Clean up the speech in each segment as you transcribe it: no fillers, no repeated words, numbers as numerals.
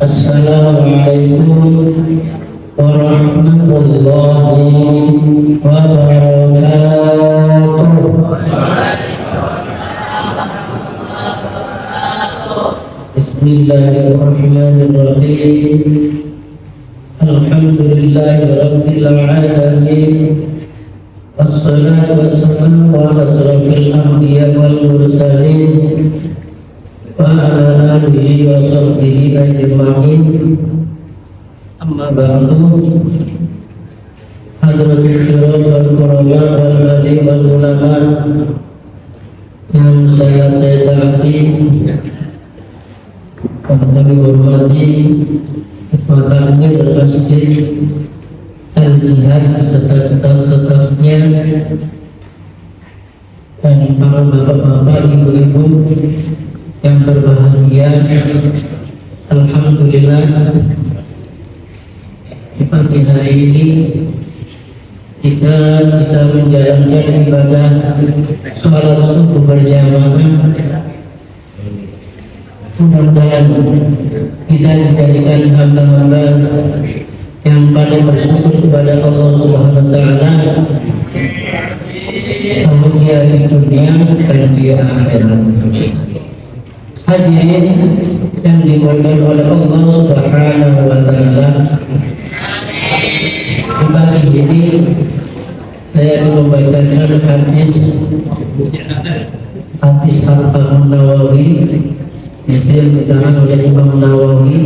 Assalamualaikum warahmatullahi wabarakatuh. Bismillahirrahmanirrahim. Alhamdulillahirabbil alamin. Wassalatu wassalamu ala asyrafil anbiya wal mursalin wa ala alihi wa sahbihi ajma'in. Amma ba'du. Hadratul kiram wal qurama wal alim wal ulama yang saya taati dan kami hormati ketua takmir masjid Al-Jihad serta staf-stafnya dan para bapak-bapak, ibu-ibu yang berbahagia. Alhamdulillah, di pagi hari ini kita bisa menjalankan ibadah sholat subuh berjamaah. Mudah-mudahan kita dijadikan hamba-hamba yang paling bersyukur kepada Allah Subhanahu wa taala, bahagia di dunia dan di akhirat. Hadirin yang dimuliakan oleh Allah Subhanahu wa taala, di pagi ini saya akan membacakan hadis Arba'un Nawawi, itu yang diterangkan oleh Imam Nawawi,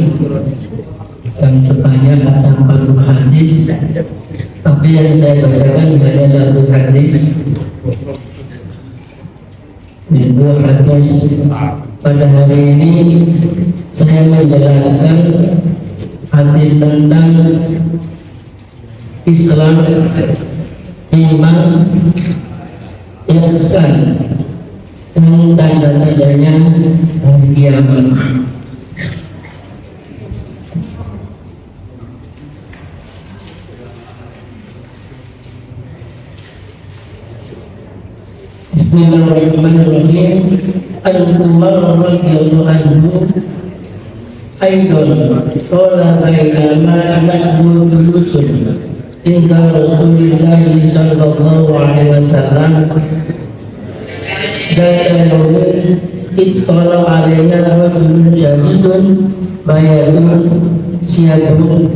yang sebanyak ada 40 hadis, tapi yang saya bacakan hanya satu hadis, yaitu hadis. Pada hari ini saya menjelaskan hadis tentang Islam, iman, ihsan, dan tanda-tandanya hari kiamat. Bismillahirrahmanirrahim. Al-Umar radhiyallahu anhu aidan qala bainama nahnu julusun inda Rasulillah sallallahu alaihi wasallam da'awun ittala alaina rajulun syadidun bayadun siyadun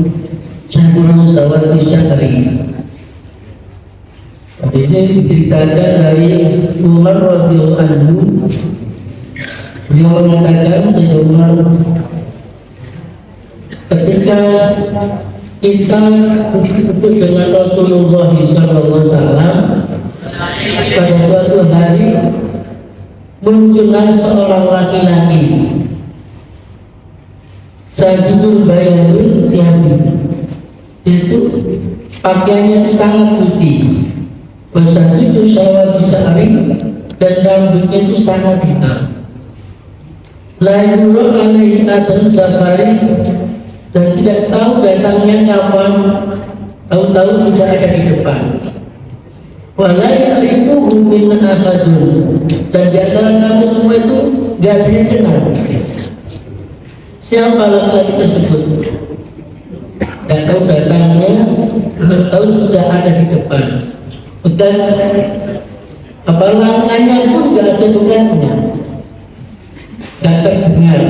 syadidun sawati syahri. Di sini diceritakan dari Umar radhiyallahu anhu. Beliau mengatakan, Sayyidina Umar, ketika kita duduk dengan Rasulullah SAW, pada suatu hari muncullah seorang laki-laki, Sajidul Bayadun Sihabi, yaitu pakaiannya sangat putih, bahasa itu syawal disari, dan rambutnya itu sangat hitam. La yurul alaihi azam safari, dan tidak tahu datangnya kapan, tahu-tahu sudah ada di depan. Wala ya'rifuhu min ahadun, dan di antara kami semua itu tidak ada yang kenal siapa laki-laki tersebut. Tidak tahu datangnya, tahu sudah ada di depan. Bekas apa langkahnya pun tidak ada bekasnya, tidak terdengar.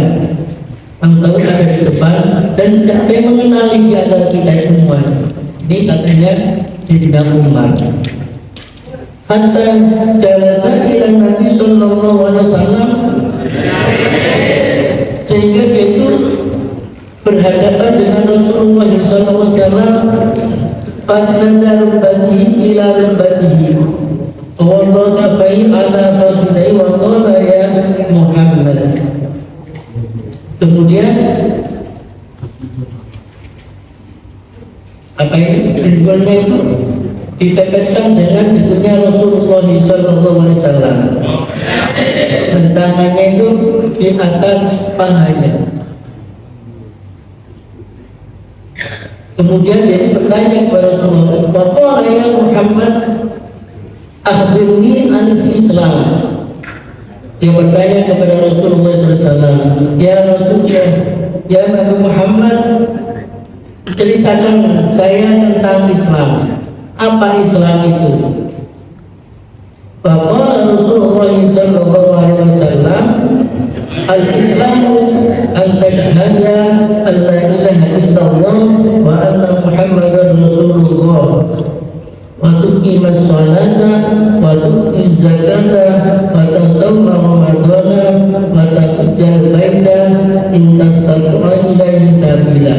Yang tahu ada di depan dan tidak ada yang mengenali di antara kita semua. Ini katanya Sayyidina Umar. Hatta jalasa ila Nabi sallallahu alaihi wasallam, sehingga dia itu berhadapan dengan Rasulullah sallallahu alaihi wasallam. Fasnada rubbatihi ila rubbatihi wa wadafai ala fadlai wa qala ya Muhammad. Kemudian apa itu ridwannya itu dipepetkan dengan hidungnya Rasulullah SAW, dan tangannya itu di atas pahanya. Kemudian dia bertanya kepada Rasulullah, "Waqala ya Muhammad, akhbirni anis Islam." Dia bertanya kepada Rasulullah SAW, "Ya Rasulullah, ya Nabi Muhammad, ceritakan saya tentang Islam. Apa Islam itu? Faqala Rasulullah sallallahu alaihi wasallam, al-Islamu an tashhada an la ilaha illallah wa anna Muhammadar Rasulullah wa tuqimas salata wa tuqiz zakata wa tasawma ramadana wa tahujjal baita in tastati'a ilaihi sabila.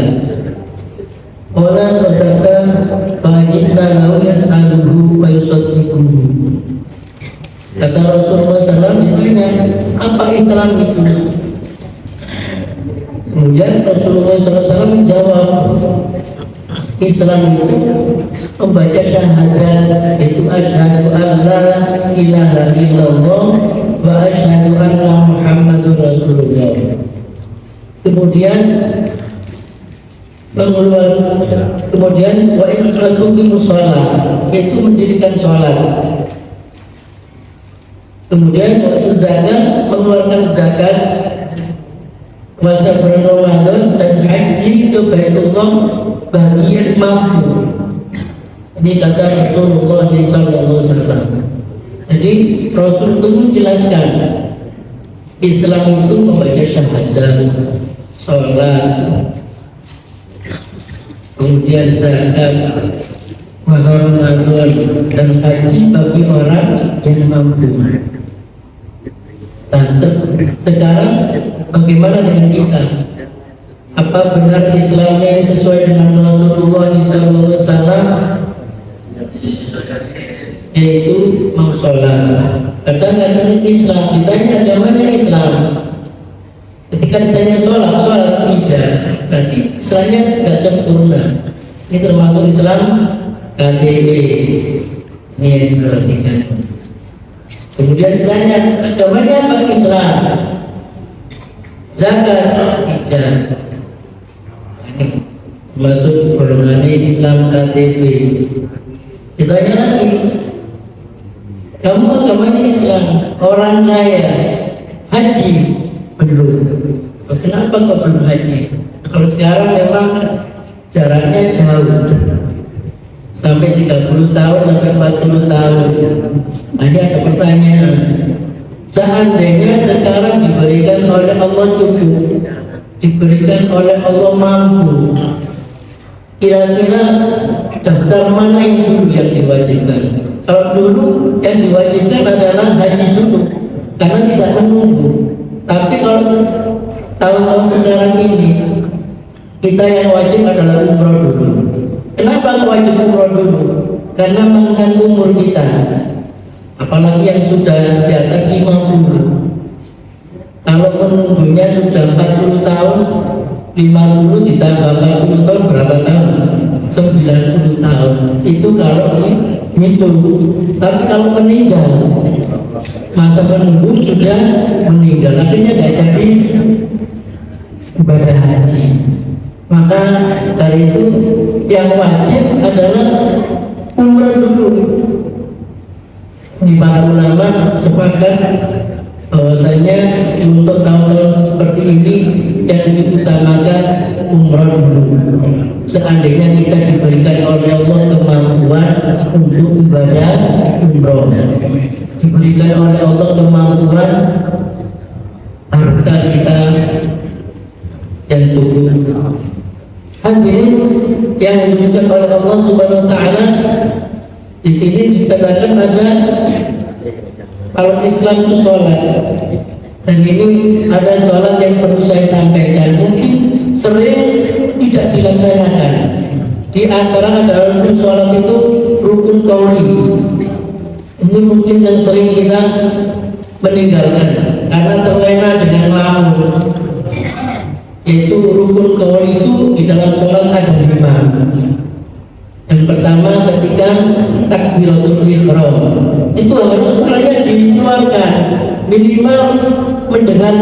Qala sadaka fajibna lahu yas'aluhu fa yusaddiquhu. Kata Rasulullah SAW, ditanya apa Islam itu? Kemudian Rasulullah SAW menjawab, Islam itu membaca syahadat, yaitu asyhadu an la ilaha illallah wa asyhadu anna Muhammadur Rasulullah. Kemudian wa iqamumus shalah, yaitu mendirikan sholat. Kemudian waktu zakat, mengeluarkan zakat, puasa bulan Ramadan, dan haji ke Baitullah bagi yang mampu. Ini kata Rasulullah SAW. Jadi Rasul itu menjelaskan Islam itu membaca syahadat, sholat, kemudian zakat, puasa Ramadan, dan haji bagi orang yang mampu. Sekarang bagaimana dengan kita? Apa benar Islamnya sesuai dengan Rasulullah SAW? Yaitu mau sholat. Kadang-kadang Islam ditanya agamanya Islam. Ketika ditanya sholat tidak. Berarti Islamnya tidak sempurna. Ini termasuk Islam KTP. Ini yang diperhatikan. Kemudian ditanya agamanya apa Islam? Zakat tidak. Ini masuk golongan Islam KTP. Ditanya lagi, kamu agamanya Islam, orang kaya, haji belum? Kenapa kau belum haji? Kalau sekarang memang jaraknya jauh, sampai 30 tahun sampai 40 tahun. Ini ada pertanyaan, seandainya sekarang diberikan oleh Allah cukup, diberikan oleh Allah mampu, kira-kira daftar mana yang dulu yang diwajibkan? Kalau dulu yang diwajibkan adalah haji dulu, karena tidak menunggu. Tapi kalau tahun-tahun sekarang ini, kita yang wajib adalah umroh dulu. Kenapa wajib umroh dulu? Karena mengingat umur kita. Apalagi yang sudah di atas 50. Kalau menunggunya sudah 40 tahun, 50 ditambah 40 tahun berapa tahun? 90 tahun. Itu kalau hidup. Tapi kalau meninggal, masa menunggu sudah meninggal, akhirnya tidak jadi ibadah haji. Maka dari itu yang wajib adalah umrah dulu. Di para ulama sepakat bahwasanya untuk tahun-tahun seperti ini yang diutamakan umrah dulu. Seandainya kita diberikan oleh Allah kemampuan untuk ibadah umrah, diberikan oleh Allah kemampuan harta kita yang cukup. Hadirin yang diberikan oleh Allah Subhanahu wa taala, di sini dikatakan ada kalau Islam itu sholat, dan ini ada sholat yang perlu saya sampaikan, mungkin sering tidak dilaksanakan. Di antara adalah sholat itu rukun qauli. Ini mungkin yang sering kita meninggalkan karena terlena dengan lamun. Yaitu rukun qauli itu di dalam sholat ada 5. Yang pertama ketika takbiratul ihram, itu harus suaranya dikeluarkan, minimal mendengar,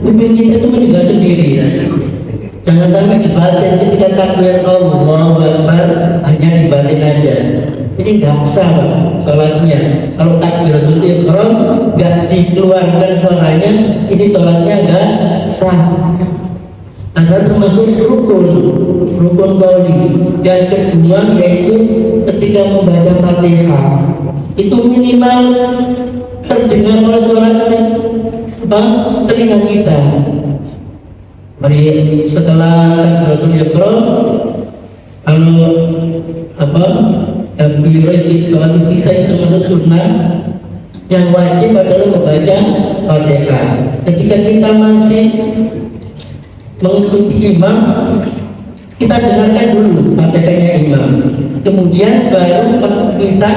kuping kita itu mendengar sendiri. Jangan sampai dibatin ketika takbir Allahu Akbar hanya dibatin aja. Ini nggak sah sholatnya. Kalau takbiratul ihram nggak dikeluarkan suaranya, ini sholatnya nggak sah. Ada termasuk rukun qauli. Yang kedua yaitu ketika membaca Fatihah itu minimal terdengar oleh suara telinga kita. Mari setelah takbiratul ihram kalau takbirah kalau kita itu masuk sunnah, yang wajib adalah membaca Fatihah. Ketika kita masih mengikuti imam, kita dengarkan dulu Fatihahnya imam, kemudian baru kita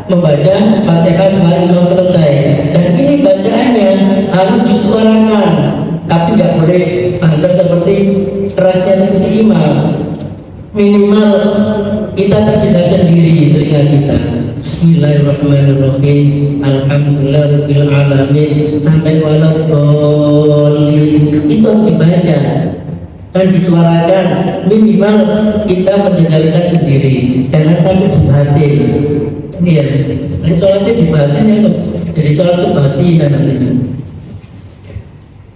membaca Fatihah setelah imam selesai. Dan ini bacaannya harus disuarakan, tapi nggak boleh banter seperti kerasnya seperti imam. Minimal kita terdengar sendiri telinga kita. Bismillahirrahmanirrahim. Alhamdulillahirabbil alamin sampai waladhdallin. Itu harus dibaca dan disuarakan. Minimal kita mendengarkan sendiri. Jangan sampai dibatin. Iya, ini sholatnya dibatin ya, jadi sholat itu batinan nantinya.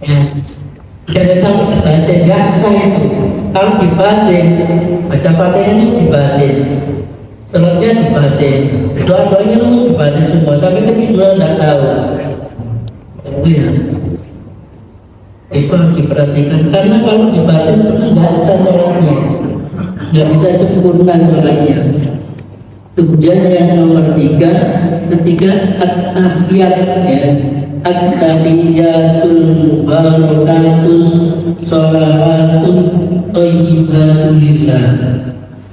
Ya, jangan sampai dibatin, nggak sah itu. Kalau dibatin, baca Fatihah itu dibatin, sholatnya dibatin, doa-doanya itu dibatin semua sampai ketiduran nggak tahu. Oh ya, itu harus diperhatikan karena kalau dibatin sebenarnya nggak sah sholatnya, nggak bisa sempurna sholatnya. Kemudian yang nomor 3, ketika at-tahiyat ya, at-tahiyatul mubarakatus sholawatun thayyibatun lillah.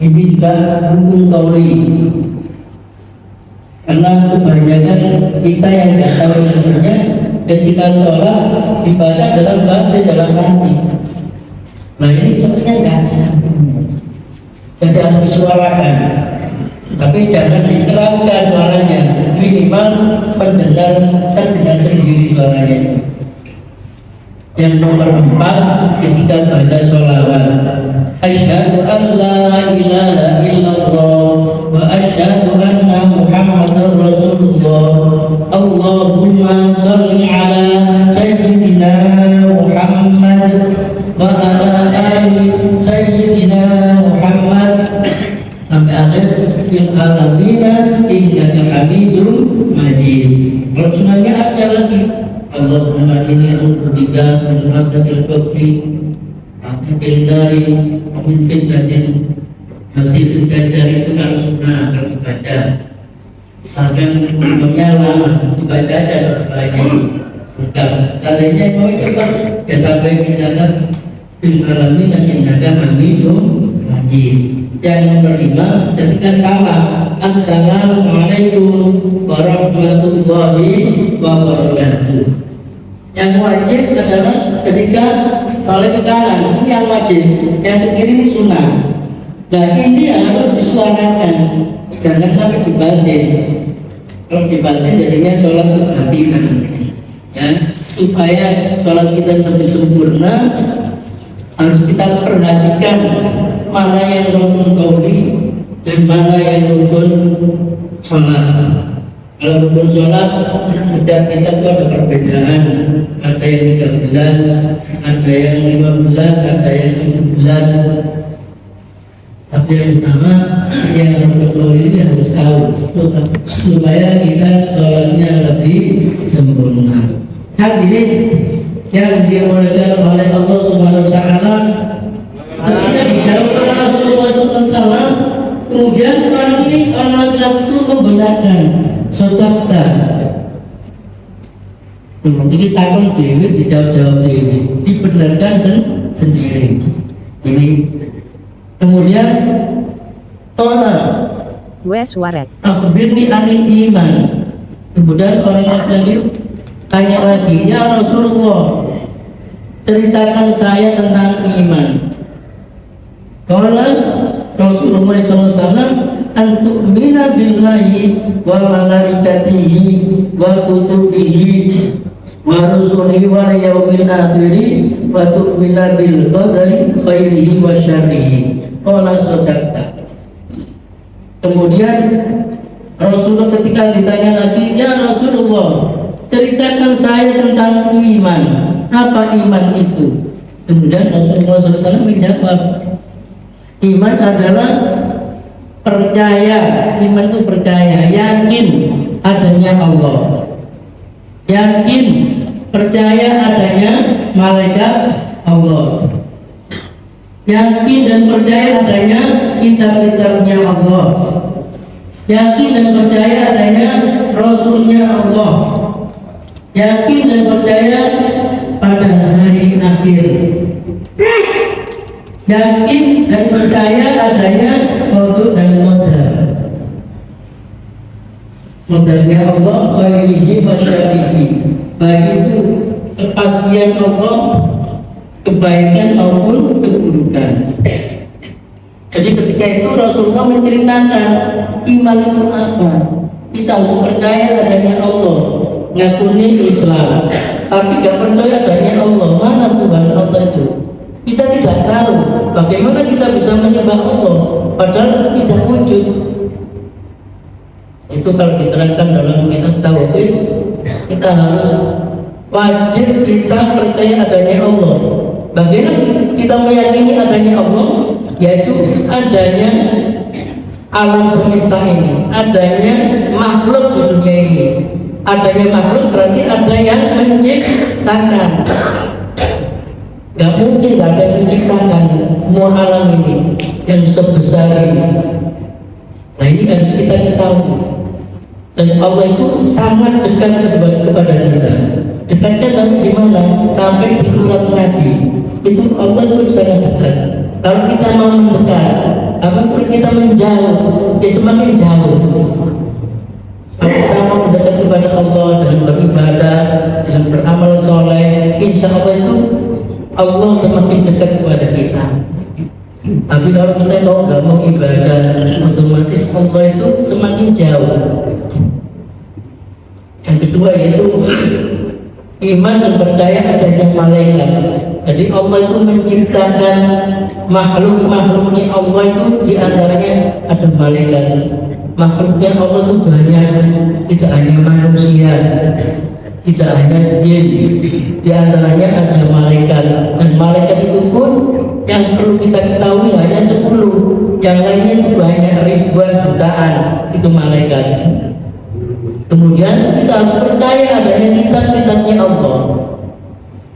Ini juga rukun qauli. Karena kebanyakan kita yang tidak tahu ilmunya, ketika sholat dibaca dalam batin, dalam hati. Nah ini sebenarnya nggak sah. Jadi harus disuarakan. Tapi jangan dikeraskan suaranya, minimal terdengar sendiri suaranya. Yang nomor 4, ketika baca sholawat, asyhadu an la ilaha illallah wa asyhadu anna muhammadar rasulullah. Allahumma sholli ala sayyidina Muhammad wa ala ali sayyidina Muhammad sampai akhir fil alamina innaka hamidum majid. Kalau sunahnya ada lagi, Allahumma inni a'udzubika min adzabil qabri wa adzabil nari wa min fitnatil masjidil dajjal. Itu kalau sunnah, kalau dibaca misalkan menyala dibaca aja doanya. Bukan, seandainya mau cepat ya sampai innaka fil alamina innaka hamidum majid. Yang nomor 5, ketika salam, assalamualaikum warahmatullahi wabarakatuh. Yang wajib adalah ketika salam ke kanan, ini yang wajib. Yang ke kiri ini sunnah. Nah ini harus disuarakan, jangan sampai dibatin. Kalau dibatin jadinya sholat kebatinan. Ya, supaya sholat kita lebih sempurna, harus kita perhatikan mana yang rukun qauli dan mana yang rukun sholat. Kalau rukun sholat, setiap kita itu ada perbedaan. Ada yang 13, ada yang 15, ada yang 17. Tapi yang utama, yang rukun qauli ini harus tahu supaya kita sholatnya lebih sempurna. Hadirin yang dimuliakan oleh Allah Subhanahu wa taala, ketika dijawab oleh Rasulullah SAW, kemudian orang laki-laki itu membenarkan sodakta. Jadi takon dewi dijawab dewi, dibenarkan sendiri. Ini kemudian tolak. Wes waret. Akhbirni anil iman. Kemudian orang laki-laki tanya lagi, ya Rasulullah, ceritakan saya tentang iman. Kalau Rasulullah SAW, antu'mina billahi wa malaikatihi wa kutubihi wa rusulihi wa yaumil akhiri wa tu'mina bil qadari khairihi wa syarrihi. Qala sadaqta. Kemudian Rasulullah ketika ditanya lagi, ya Rasulullah, ceritakan saya tentang iman. Apa iman itu? Kemudian Rasulullah SAW menjawab, iman adalah percaya, iman itu percaya, yakin adanya Allah, yakin percaya adanya malaikat Allah, yakin dan percaya adanya kitab-kitabnya Allah, yakin dan percaya adanya Rasulnya Allah, yakin dan percaya pada hari akhir, yakin dan percaya adanya qada dan qadar. Qadarnya Allah khairihi wa syarrihi, baik itu kepastian Allah, kebaikan maupun keburukan. Jadi ketika itu Rasulullah menceritakan iman itu apa. Kita harus percaya adanya Allah, ngakuni Islam, tapi gak percaya adanya Allah. Mana Tuhan Allah itu? Kita tidak tahu. Bagaimana kita bisa menyembah Allah padahal tidak wujud? Itu kalau diterangkan dalam kitab tauhid, kita harus wajib kita percaya adanya Allah. Bagaimana kita meyakini adanya Allah? Yaitu adanya alam semesta ini, adanya makhluk di dunia ini. Adanya makhluk berarti ada yang menciptakan. Gak mungkin gak ada yang menciptakan semua alam ini yang sebesar ini. Nah ini harus kita ketahui. Dan Allah itu sangat dekat kepada kita. Dekatnya sampai di mana? Sampai di urat nadi. Itu Allah itu sangat dekat. Kalau kita mau mendekat, kalau kita menjauh, ya semakin jauh. Kalau kita mau mendekat kepada Allah dalam beribadah, dalam beramal soleh, insya Allah itu Allah semakin dekat kepada kita. Tapi kalau kita nggak mau ibadah, otomatis Allah itu semakin jauh. Yang kedua yaitu iman dan percaya adanya malaikat. Jadi Allah itu menciptakan makhluk-makhluknya Allah itu diantaranya ada malaikat. Makhluknya Allah itu banyak, tidak hanya manusia, tidak hanya jin, diantaranya ada malaikat. Dan malaikat itu pun yang perlu kita ketahui hanya 10, yang lainnya itu banyak ribuan jutaan itu malaikat. Kemudian kita harus percaya adanya kitab-kitabnya Allah.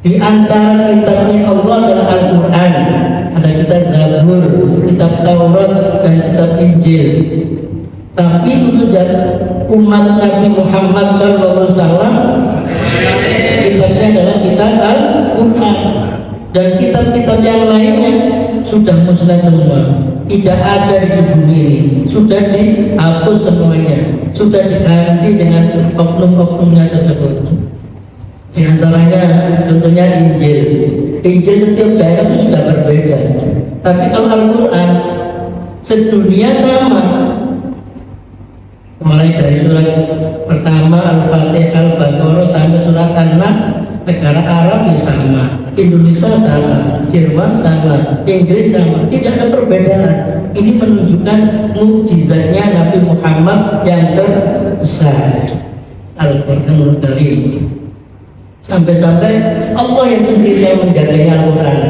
Di antara kitabnya Allah adalah Al-Quran. Ada kitab Zabur, kitab Taurat, dan kitab Injil. Tapi untuk umat Nabi Muhammad SAW, kitabnya adalah kitab Al-Quran. Dan kitab-kitab yang lainnya sudah musnah semua, tidak ada di bumi ini, sudah dihapus semuanya, sudah diganti dengan oknum-oknumnya tersebut. Di antaranya contohnya Injil. Injil setiap daerah itu sudah berbeda. Tapi kalau Al-Quran sedunia sama. Mulai dari surat pertama Al-Fatihah, Al-Baqarah sampai surat An-Nas, negara Arab ya sama, Indonesia sama, Jerman sama, Inggris sama, tidak ada perbedaan. Ini menunjukkan mukjizatnya Nabi Muhammad yang terbesar, Al-Quranul Karim. Sampai-sampai Allah yang sendiri yang menjaganya Al-Quran.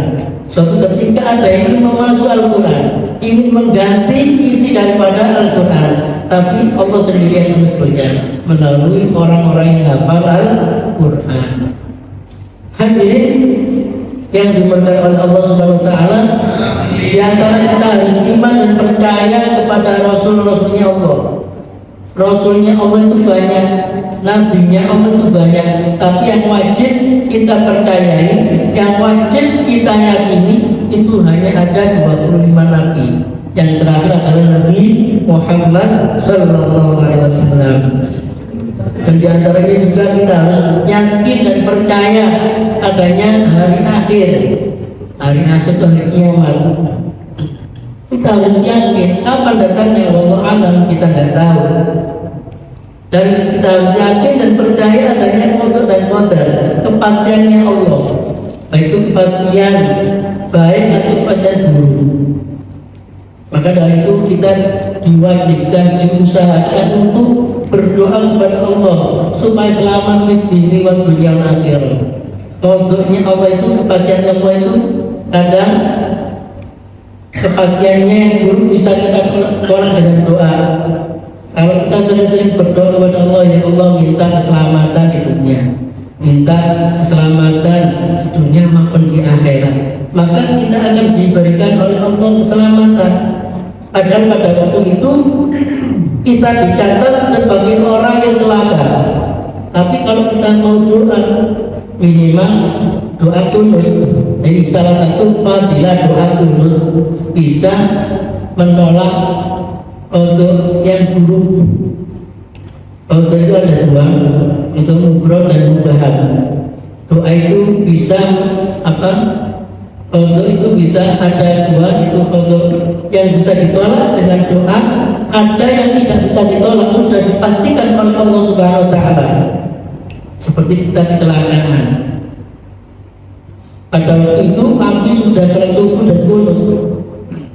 Suatu ketika ada yang ingin memasuk Al-Quran, ingin mengganti isi daripada Al-Quran, tapi Allah sendiri yang menemukannya melalui orang-orang yang hafal Al-Quran. Hadirin yang dimuliakan oleh Allah Subhanahu wa taala, di antara kita harus iman dan percaya kepada Rasul-Rasulnya Allah. Rasulnya Allah itu banyak, nabinya Allah itu banyak, tapi yang wajib kita percayai, yang wajib kita yakini itu hanya ada 25 nabi. Yang terakhir adalah Nabi Muhammad Sallallahu Alaihi Wasallam. Dan di antaranya juga kita harus yakin dan percaya adanya hari akhir. Hari akhir itu hari kiamat. Kita harus yakin kapan datangnya, wallahu alam, kita nggak tahu. Dan kita harus yakin dan percaya adanya qada dan qadar, kepastiannya Allah, baik itu kepastian baik atau kepastian buruk. Maka dari itu kita diwajibkan, diusahakan untuk berdoa kepada Allah supaya selamat di dini wa dunia akhir. Kodoknya Allah itu, kepastian Allah itu kadang kepastiannya yang buruk bisa kita tolak dengan doa. Kalau kita sering-sering berdoa kepada Allah, ya Allah minta keselamatan di dunia, minta keselamatan di dunia maupun di akhirat, maka kita akan diberikan oleh Allah keselamatan. Padahal pada waktu itu kita dicatat sebagai orang yang celaka. Tapi kalau kita mau doa, minimal doa kunut. Jadi salah satu fadilah doa kunut bisa menolak untuk yang buruk. Untuk itu ada dua, untuk mubroh dan mubahan. Doa itu bisa apa? Untuk itu bisa ada dua, itu untuk yang bisa ditolak dengan doa, ada yang tidak bisa ditolak, sudah dipastikan oleh Allah Subhanahu wa Ta'ala. Seperti kita kecelakaan. Pada waktu itu kami sudah sholat subuh dan kunut,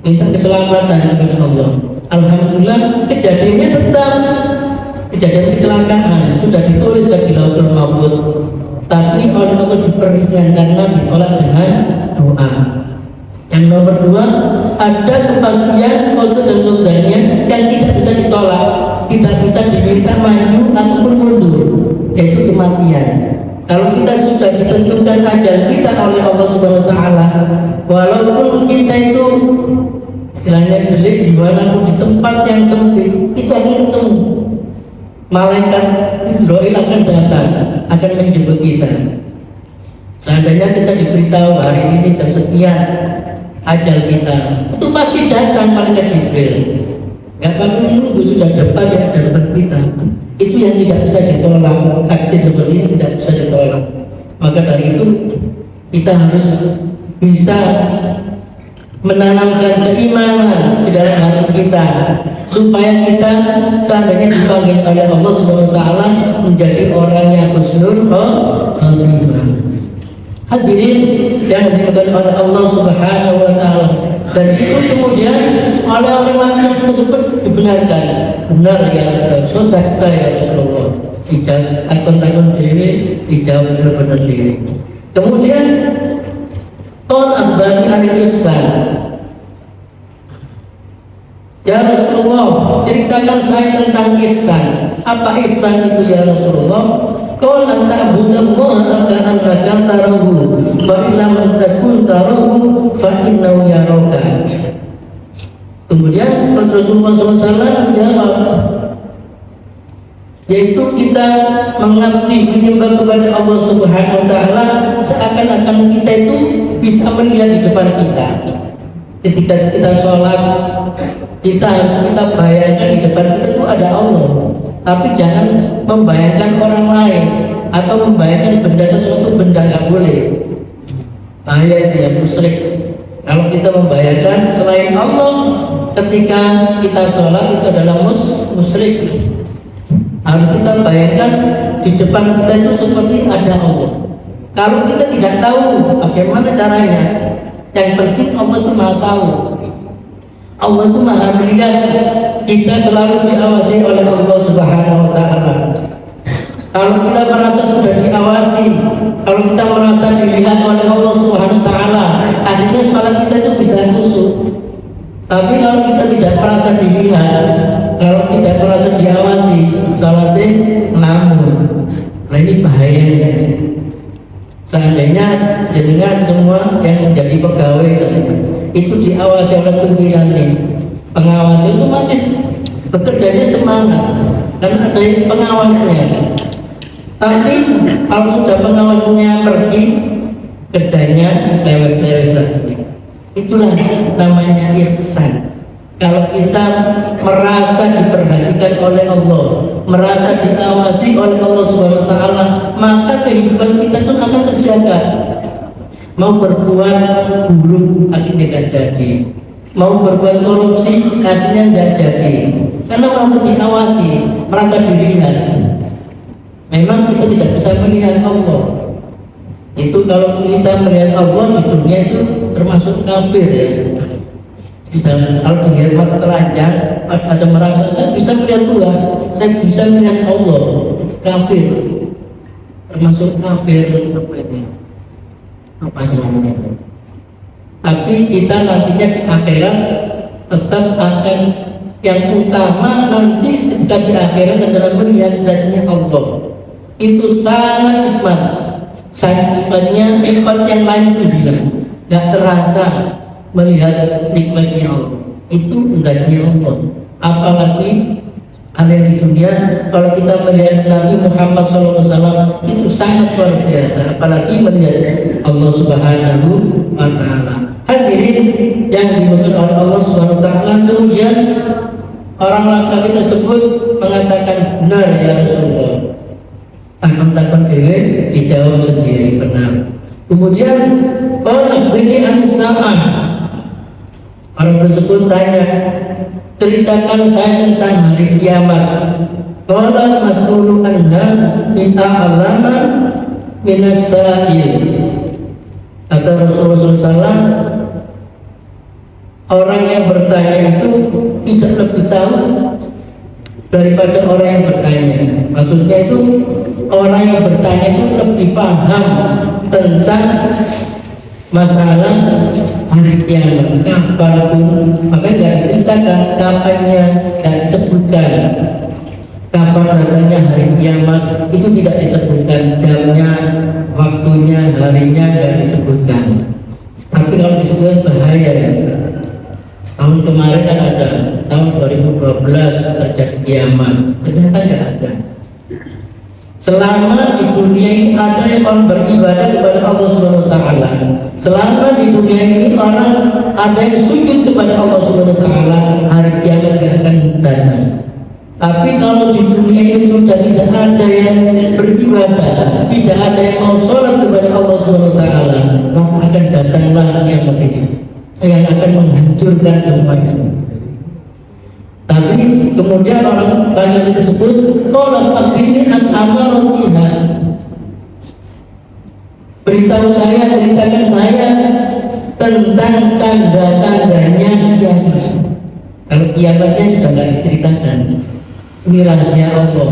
minta keselamatan kepada Allah. Alhamdulillah kejadiannya tetap kejadian kecelakaan sudah ditulis di Lauhul Mahfuz, tapi oleh Allah diperingan karena ditolak dengan doa. Yang nomor dua, ada kepastian untuk dan kodanya yang tidak bisa ditolak, tidak bisa diminta maju ataupun mundur, yaitu kematian. Kalau kita sudah ditentukan ajal kita oleh Allah Subhanahu wa Ta'ala, walaupun kita itu istilahnya delik di mana pun di tempat yang sempit, itu akan ketemu. Malaikat Israel akan datang, akan menjemput kita. Seandainya kita diberitahu hari ini jam sekian ajal kita, itu pasti datang malaikat Jibril. Gak perlu menunggu, sudah depan di depan kita. Itu yang tidak bisa ditolak. Takdir seperti ini tidak bisa ditolak. Maka dari itu kita harus bisa menanamkan keimanan di dalam hati kita, supaya kita seandainya dipanggil oleh Allah Subhanahu wa Ta'ala menjadi orang yang husnul khotimah. Hadirin yang dimuliakan oleh Allah Subhanahu wa Ta'ala, dan itu kemudian oleh orang tersebut dibenarkan. Benar ya Rasulullah, ya Rasulullah. Sejak takon-takon diri dijawab benar diri. Kemudian qul akhbirni anil ihsan. Ya Rasulullah, ceritakan saya tentang ihsan. Apa ihsan itu ya Rasulullah? Qul an ta'budallaha ka'annaka tarahu, fa in lam takun tarahu fa innahu yaraka. Kemudian Rasulullah SAW menjawab, yaitu kita mengabdi menyembah kepada Allah Subhanahu wa Ta'ala seakan-akan kita itu bisa melihat di depan kita. Ketika kita sholat, kita harus kita bayangkan di depan kita itu ada Allah. Tapi jangan membayangkan orang lain atau membayangkan benda, sesuatu benda, nggak boleh. Bahaya dia musyrik. Kalau kita membayangkan selain Allah ketika kita sholat, itu adalah musyrik. Harus kita bayangkan di depan kita itu seperti ada Allah. Kalau kita tidak tahu bagaimana caranya, yang penting Allah itu maha tahu. Allah itu maha melihat. Kita selalu diawasi oleh Allah Subhanahu wa Ta'ala. Kalau kita merasa sudah diawasi, kalau kita merasa dilihat oleh Allah Subhanahu wa Ta'ala, akhirnya sholat kita itu bisa khusyuk. Tapi kalau kita tidak merasa dilihat, kalau tidak merasa diawasi, sholatnya ngelamun. Nah ini bahayanya. Seandainya dengan semua yang menjadi pegawai itu diawasi oleh pimpinan ini, pengawas itu otomatis bekerjanya semangat karena ada pengawasnya. Tapi kalau sudah pengawasnya pergi, kerjanya lewes-lewes lagi. Itulah namanya ihsan. Kalau kita merasa diperhatikan oleh Allah, merasa diawasi oleh Allah Subhanahu wa Ta'ala, maka kehidupan kita itu akan terjaga. Mau berbuat buruk akhirnya tidak jadi, mau berbuat korupsi akhirnya tidak jadi, karena merasa diawasi, merasa dilihat. Memang kita tidak bisa melihat Allah. Itu kalau kita melihat Allah di dunia itu termasuk kafir ya. Kalau dilihat mata telanjang, ada merasa saya bisa melihat Tuhan, saya bisa melihat Allah, kafir, termasuk kafir seperti ini. apa selamanya. Tapi kita nantinya di akhirat tetap akan yang utama nanti ketika di akhirat adalah melihat zatnya Allah. Itu sangat nikmat. Sangat nikmatnya, nikmat yang lain itu bilang nggak terasa melihat nikmatnya Allah. Itu zatnya Allah. Apalagi ada yang di dunia, kalau kita melihat Nabi Muhammad SAW itu sangat luar biasa, apalagi melihat Allah Subhanahu wa Ta'ala. Hadirin yang dimuliakan oleh Allah Subhanahu wa Ta'ala, kemudian orang laki-laki tersebut mengatakan, benar ya Rasulullah. Takkan dewe dijawab sendiri, benar. Kemudian Allah beri an-sam'ah. Orang tersebut tanya, ceritakan saya tentang hari kiamat. Qala mas'ulu anha minta alama minas sa'il. Kata Rasulullah SAW, orang yang bertanya itu tidak lebih tahu daripada orang yang bertanya. Maksudnya itu orang yang bertanya itu lebih paham tentang masalah hari kiamat, kapanpun. Maka nggak diceritakan kapannya, nggak disebutkan kapan datangnya hari kiamat, itu tidak disebutkan jamnya, waktunya, harinya nggak disebutkan. Tapi kalau disebutkan bahaya. Tahun kemarin kan ada, tahun 2012 terjadi kiamat, ternyata nggak ada. Selama di dunia ini ada yang orang beribadah kepada Allah Subhanahu wa Ta'ala. Selama di dunia ini orang ada yang sujud kepada Allah Subhanahu wa Ta'ala, hari kiamat tidak akan datang. Tapi kalau di dunia ini sudah tidak ada yang beribadah, tidak ada yang mau sholat kepada Allah Subhanahu wa Ta'ala, maka akan datanglah kiamat itu yang akan menghancurkan semuanya. Tapi kemudian orang banyak tersebut qala faqini an amaratiha. Beritahu saya, ceritakan saya tentang tanda-tandanya kiamat. Kalau kiamatnya sudah tidak diceritakan, ini rahasia Allah.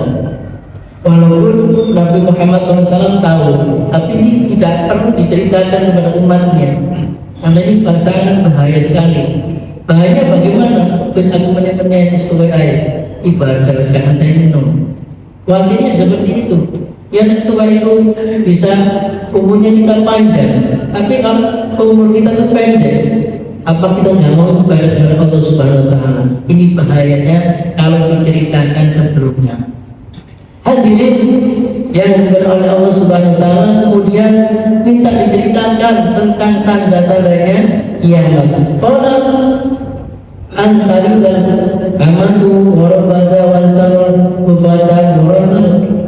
Walaupun Nabi Muhammad SAW tahu, tapi ini tidak perlu diceritakan kepada umatnya. Karena ini sangat bahaya sekali. Bahaya bagaimana? Terus aku menyebutnya sebagai air ibadah sekarang saya minum. Waktunya seperti itu. Yang tua itu bisa umurnya kita panjang, tapi kalau umur kita itu pendek, apa kita nggak mau ibadah kepada Allah Subhanahu wa Ta'ala? Ini bahayanya kalau diceritakan sebelumnya. Hadirin yang dimuliakan oleh Allah Subhanahu wa Ta'ala, kemudian minta diceritakan tentang tanda-tandanya kiamat. Qala antarilah amatu warabada wantarul kufata murata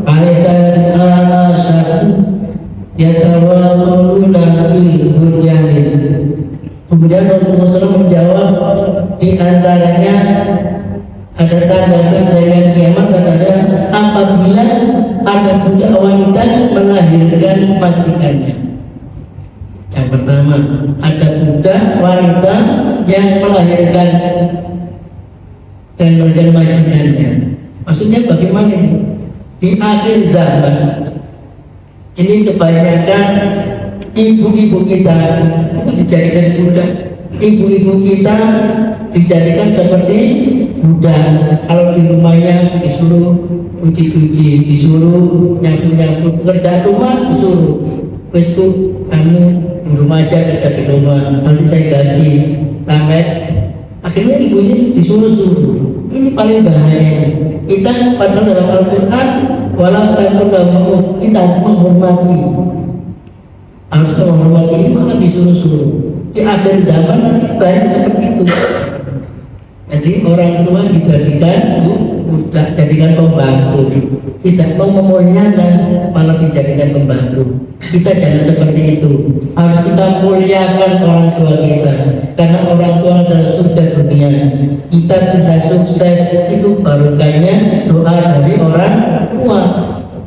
alaikan asyad yatawaluna fil bunyanin. Kemudian Rasulullah SAW menjawab, di antaranya ada tanda-tanda kiamat adalah apabila ada budak wanita melahirkan majikannya. Yang pertama, ada budak wanita yang melahirkan majikannya. Maksudnya bagaimana ini? Di akhir zaman ini kebanyakan ibu-ibu kita itu dijadikan budak. Ibu-ibu kita dijadikan seperti budak. Kalau di rumahnya disuruh cuci-cuci, disuruh nyapu-nyapu, pekerjaan rumah disuruh. Wes tuh kamu di rumah aja, kerja di rumah, nanti saya gaji. Sampai akhirnya ibunya disuruh-suruh. Ini paling bahaya. Kita padahal dalam Al-Quran walau tanpa maaf, kita harus menghormati. Harus menghormati, ini malah disuruh-suruh. Di akhir zaman nanti banyak seperti itu. Jadi orang tua dijadikan budak, jadikan pembantu. Tidak mau memuliakan, malah dijadikan pembantu. Kita jangan seperti itu. Harus kita muliakan orang tua kita, karena orang tua adalah surga dunia. Kita bisa sukses itu barokahnya doa dari orang tua.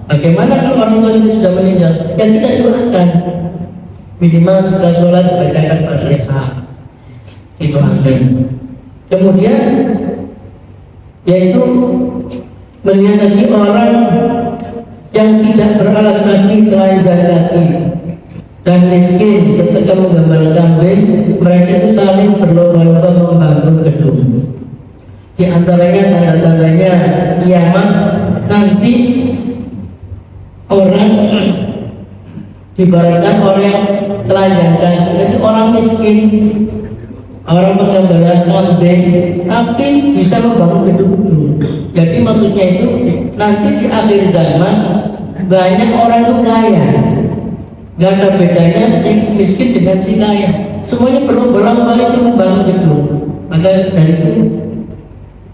Bagaimana kalau orang tua itu sudah meninggal? Ya kita doakan. Minimal setelah sholat bacakan Fatihah. Itu amin. Kemudian yaitu melihat lagi orang yang tidak beralas kaki, telanjang kaki. dan miskin serta menggambar kambing, mereka itu saling berlomba-lomba membangun gedung. Di antaranya tanda-tandanya kiamat nanti orang dibaratkan orang telanjang kaki, jadi orang miskin, orang penggambaran kambing, tapi bisa membangun gedung-gedung. Jadi maksudnya itu nanti di akhir zaman banyak orang itu kaya, gak ada bedanya si miskin dengan si kaya, semuanya berlomba-lomba itu membangun gedung. Maka dari itu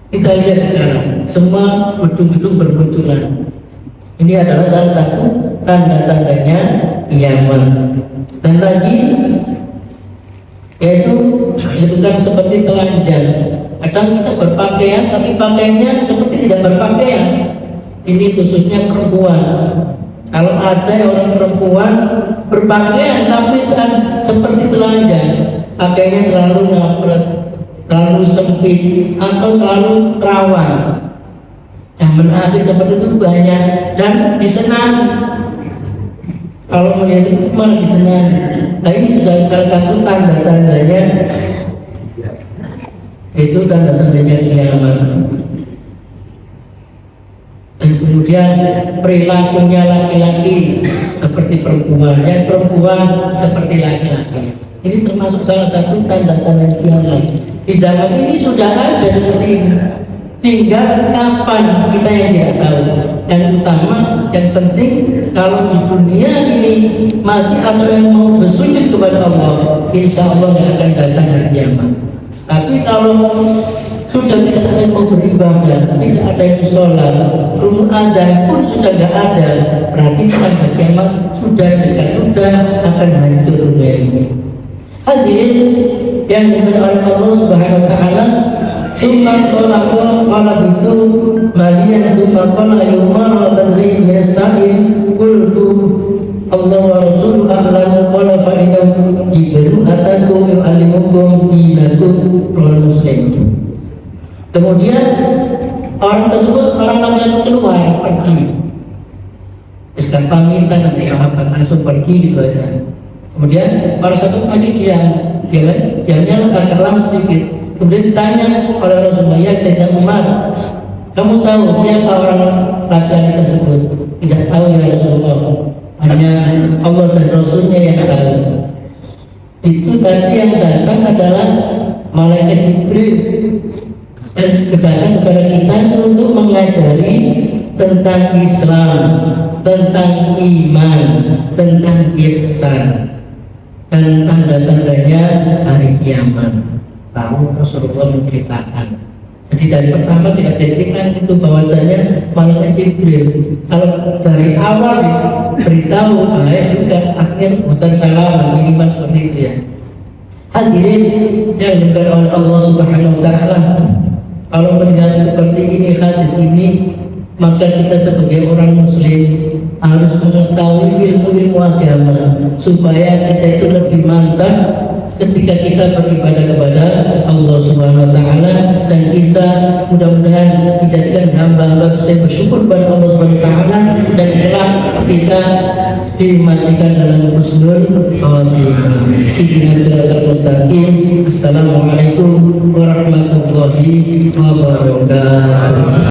kita lihat sekarang semua gedung-gedung bermunculan. Ini adalah salah satu tanda-tandanya kiamat. Dan lagi yaitu disebutkan seperti telanjang. Kadang kita berpakaian tapi pakaiannya seperti tidak berpakaian. Ini khususnya perempuan. Kalau ada orang perempuan berpakaian tapi seperti telanjang, pakaiannya terlalu ngapret, terlalu sempit atau terlalu rawan. Zaman akhir seperti itu banyak dan disenangi. Kalau melihat itu malah disenangi. Nah ini sudah salah satu tanda-tandanya, itu tanda-tandanya kiamat. Dan kemudian perilakunya laki-laki seperti perempuan, dan perempuan seperti laki-laki. Ini termasuk salah satu tanda-tanda kiamat. Di zaman ini sudah ada seperti ini. Tinggal kapan kita yang tidak tahu. Yang utama, yang penting kalau di dunia ini masih ada yang mau bersujud kepada Allah, insya Allah tidak akan datang hari kiamat. Tapi kalau sudah tidak ada yang mau beribadah, tidak ada yang sholat, rumah adzan pun sudah tidak ada, berarti tanda kiamat sudah dekat, sudah akan hancur dunia ini. Hadirin yang dimuliakan oleh Allah Subhanahu wa taala, summa qala itu maliyan thumma qala yumar wa tadri min as-sa'il qultu Allah wa rasuluhu a'lamu qala fa inna jibril atakum yu'allimukum dinakum wal muslim. Kemudian orang tersebut, orang laki-laki keluar pergi. Sekarang pamitan dari sahabat langsung pergi gitu aja. Kemudian para sahabat masih diamnya agak lama sedikit. Kemudian ditanya oleh Rasulullah, ya Sayyidina Umar, kamu tahu siapa orang laki-laki tersebut? Tidak tahu ya Rasulullah, hanya Allah dan Rasulnya yang tahu. Itu tadi yang datang adalah malaikat Jibril dan datang kepada kita untuk mengajari tentang Islam, tentang iman, tentang ihsan, dan tanda-tandanya hari kiamat. Lalu Rasulullah menceritakan. Jadi dari pertama tidak ceritakan itu bahwasanya malaikat Jibril. Kalau dari awal beritahu, juga akhirnya bukan salah, minimal seperti itu ya. Hadirin yang dimuliakan oleh Allah Subhanahu wa taala, kalau melihat seperti ini, hadis ini, maka kita sebagai orang muslim harus mengetahui ilmu-ilmu agama supaya kita itu lebih mantap ketika kita beribadah kepada Allah Subhanahu wa taala, dan kita mudah-mudahan menjadikan hamba-hamba bisa bersyukur kepada Allah Subhanahu wa taala, dan kelak kita dimatikan dalam husnul khatimah. Ihdinas siratal mustaqim. Assalamualaikum warahmatullahi wabarakatuh.